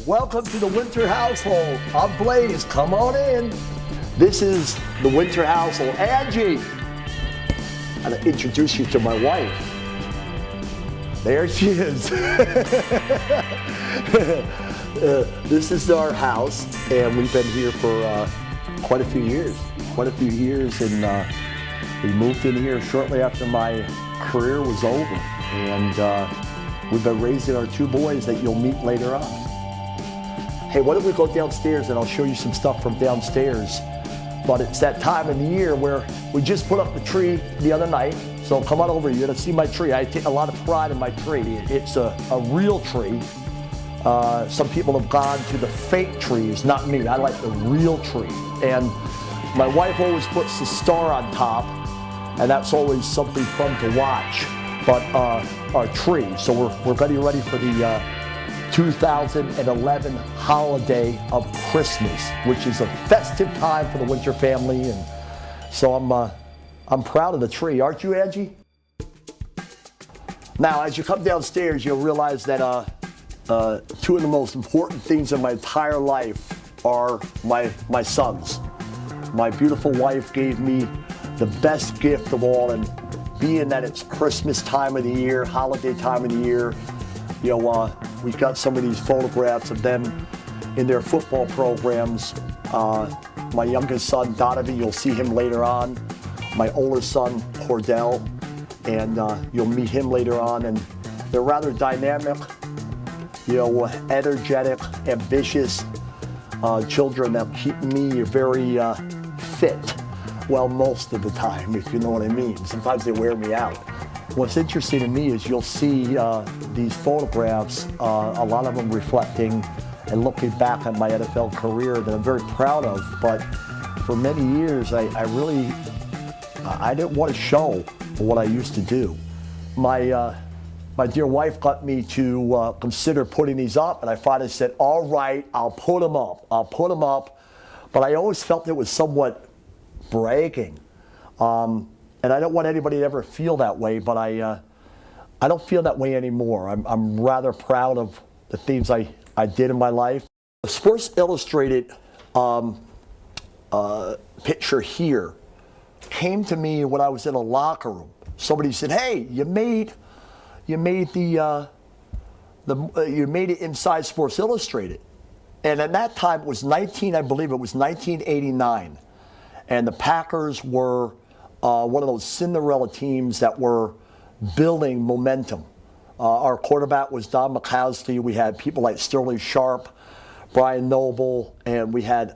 Welcome to the Winter household. I'm Blaise. Come on in. This is the Winter household. Angie, I'm going to introduce you to my wife. There she is. This is our house, and we've been here for quite a few years. And we moved in here shortly after my career was over. And we've been raising our two boys that you'll meet later on. Hey, why don't we go downstairs and I'll show you some stuff from downstairs. But it's that time of the year where we just put up the tree the other night. So come on over, you're gonna see my tree. I take a lot of pride in my tree. It's a real tree. Some people have gone to the fake trees, not me. I like the real tree. And my wife always puts the star on top, and that's always something fun to watch. But our tree, so we're getting ready for the 2011 holiday of Christmas, which is a festive time for the Winter family, and so I'm proud of the tree. Aren't you, Angie? Now, as you come downstairs, you'll realize that two of the most important things in my entire life are my sons. My beautiful wife gave me the best gift of all, and being that it's Christmas time of the year, holiday time of the year, you know, we've got some of these photographs of them in their football programs. My youngest son, Donovan, you'll see him later on. My oldest son, Cordell, and you'll meet him later on. And they're rather dynamic, you know, energetic, ambitious children that keep me very fit. Well, most of the time, if you know what I mean. Sometimes they wear me out. What's interesting to me is you'll see these photographs, a lot of them reflecting and looking back at my NFL career that I'm very proud of. But for many years, I didn't want to show what I used to do. My dear wife got me to consider putting these up, and I finally said, all right, I'll put them up. But I always felt it was somewhat bragging. And I don't want anybody to ever feel that way, but I don't feel that way anymore. I'm rather proud of the things I did in my life. The Sports Illustrated picture here came to me when I was in a locker room. Somebody said, "Hey, you made it inside Sports Illustrated," and at that time it was 1989, and the Packers were one of those Cinderella teams that were building momentum. Our quarterback was Don McCaskey. We had people like Sterling Sharp, Brian Noble, and we had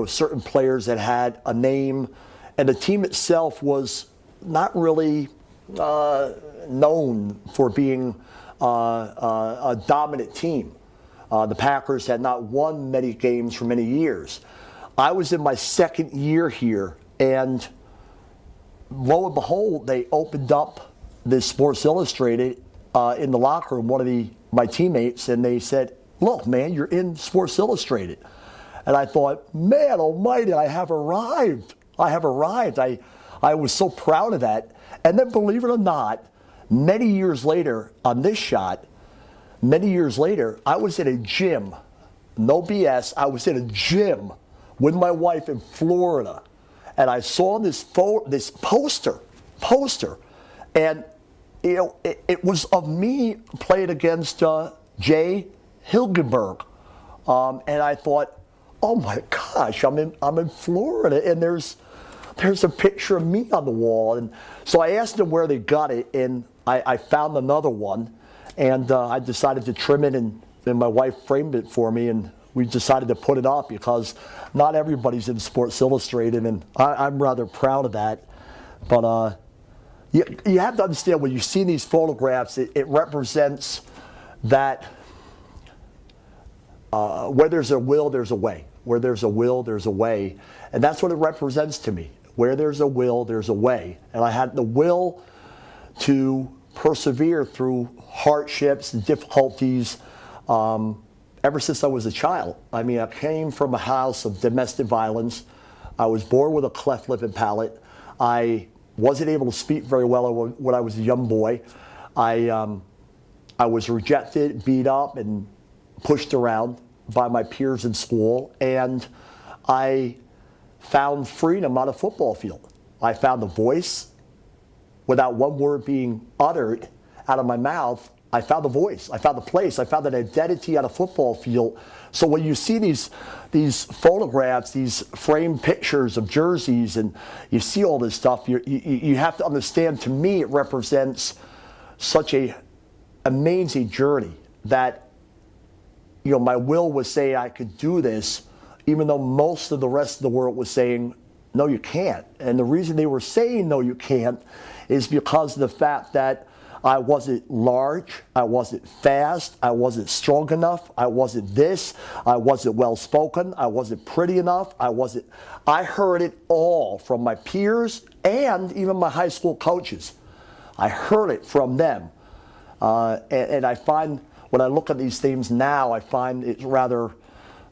certain players that had a name. And the team itself was not really known for being a dominant team. The Packers had not won many games for many years. I was in my second year here, and lo and behold, they opened up this Sports Illustrated in the locker room, one of my teammates, and they said, "Look, man, you're in Sports Illustrated." And I thought, man almighty, I have arrived. I was so proud of that. And then, believe it or not, many years later, on this shot, I was in a gym, no BS, I was in a gym with my wife in Florida. And I saw this poster, and it was of me playing against Jay Hilgenberg, and I thought, oh my gosh, I'm in Florida, and there's a picture of me on the wall. And so I asked them where they got it, and I found another one, and I decided to trim it, and my wife framed it for me, and we decided to put it up because not everybody's in Sports Illustrated, and I'm rather proud of that. But you have to understand, when you see these photographs, it represents that where there's a will, there's a way. Where there's a will, there's a way. And that's what it represents to me. Where there's a will, there's a way. And I had the will to persevere through hardships and difficulties ever since I was a child. I mean, I came from a house of domestic violence. I was born with a cleft lip and palate. I wasn't able to speak very well when I was a young boy. I was rejected, beat up, and pushed around. by my peers in school, and I found freedom on a football field. I found a voice without one word being uttered out of my mouth. I found a voice, I found a place, I found an identity on a football field. So when you see these photographs, these framed pictures of jerseys, and you see all this stuff, you have to understand, to me, it represents such a amazing journey that, you know, my will was saying I could do this, even though most of the rest of the world was saying, no, you can't. And the reason they were saying, no, you can't, is because of the fact that I wasn't large, I wasn't fast, I wasn't strong enough, I wasn't this, I wasn't well-spoken, I wasn't pretty enough, I heard it all from my peers and even my high school coaches. I heard it from them. And I find, when I look at these things now, I find it's rather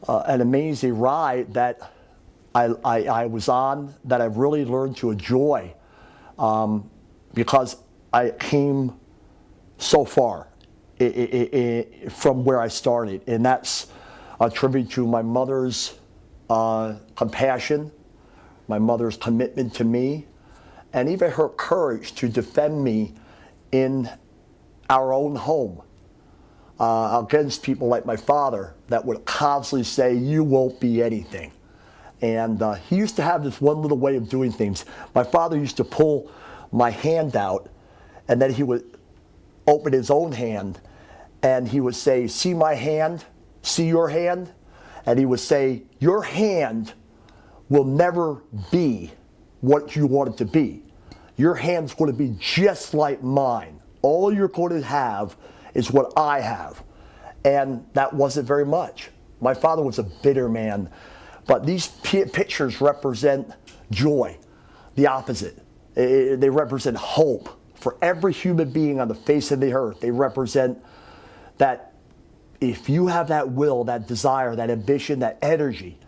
an amazing ride that I was on, that I've really learned to enjoy, because I came so far from where I started. And that's a tribute to my mother's compassion, my mother's commitment to me, and even her courage to defend me in our own home against people like my father that would constantly say, you won't be anything. And he used to have this one little way of doing things. My father used to pull my hand out, and then he would open his own hand, and he would say, see my hand? See your hand? And he would say, your hand will never be what you want it to be. Your hand's going to be just like mine. All you're going to have is what I have. And that wasn't very much. My father was a bitter man, but these pictures represent joy, the opposite. They represent hope for every human being on the face of the earth. They represent that if you have that will, that desire, that ambition, that energy,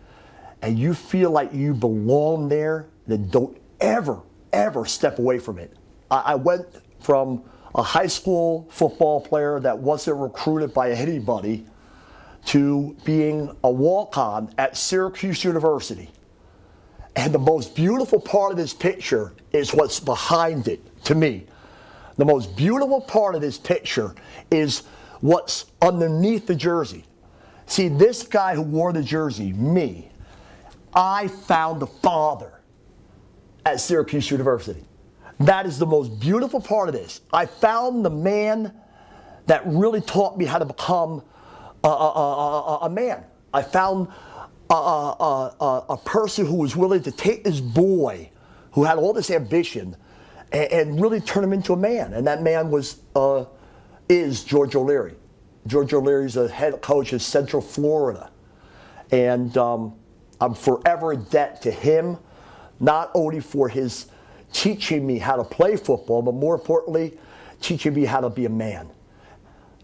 and you feel like you belong there, then don't ever, ever step away from it. I went from a high school football player that wasn't recruited by anybody to being a walk-on at Syracuse University. And the most beautiful part of this picture is what's behind it, to me. The most beautiful part of this picture is what's underneath the jersey. See, this guy who wore the jersey, me, I found the father at Syracuse University. That is the most beautiful part of this. I found the man that really taught me how to become a man. I found a person who was willing to take this boy who had all this ambition and really turn him into a man. And that man is George O'Leary. George O'Leary's a head coach of Central Florida. And I'm forever in debt to him, not only for his teaching me how to play football, but more importantly, teaching me how to be a man.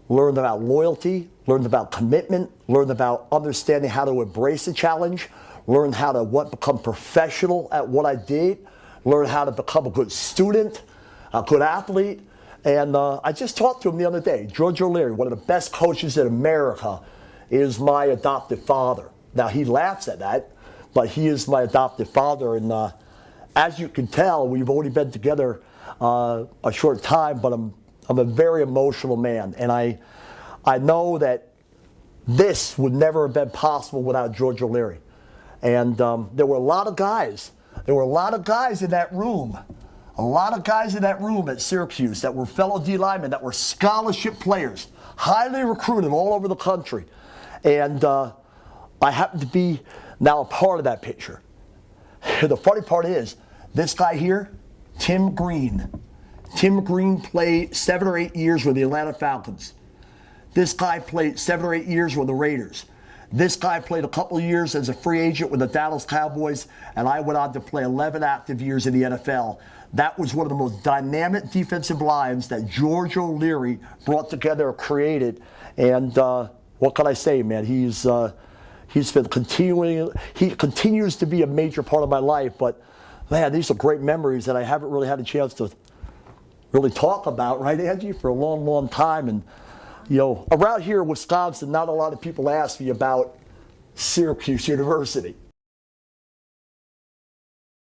Learned about loyalty, learned about commitment, learned about understanding how to embrace a challenge, learned how to become professional at what I did, learned how to become a good student, a good athlete. And I just talked to him the other day. George O'Leary, one of the best coaches in America, is my adopted father. Now, he laughs at that, but he is my adopted father. And as you can tell, we've only been together a short time, but I'm a very emotional man. And I know that this would never have been possible without George O'Leary. And there were a lot of guys. There were a lot of guys in that room. A lot of guys in that room at Syracuse that were fellow D linemen, that were scholarship players, highly recruited all over the country. And I happen to be now a part of that picture. The funny part is, this guy here, Tim Green. Tim Green played 7 or 8 years with the Atlanta Falcons. This guy played 7 or 8 years with the Raiders. This guy played a couple of years as a free agent with the Dallas Cowboys, and I went on to play 11 active years in the NFL. That was one of the most dynamic defensive lines that George O'Leary brought together, created. And what can I say, man? He's been he continues to be a major part of my life. But man, these are great memories that I haven't really had a chance to really talk about, right, Angie, for a long, long time. And You know, around here in Wisconsin, not a lot of people ask me about Syracuse University.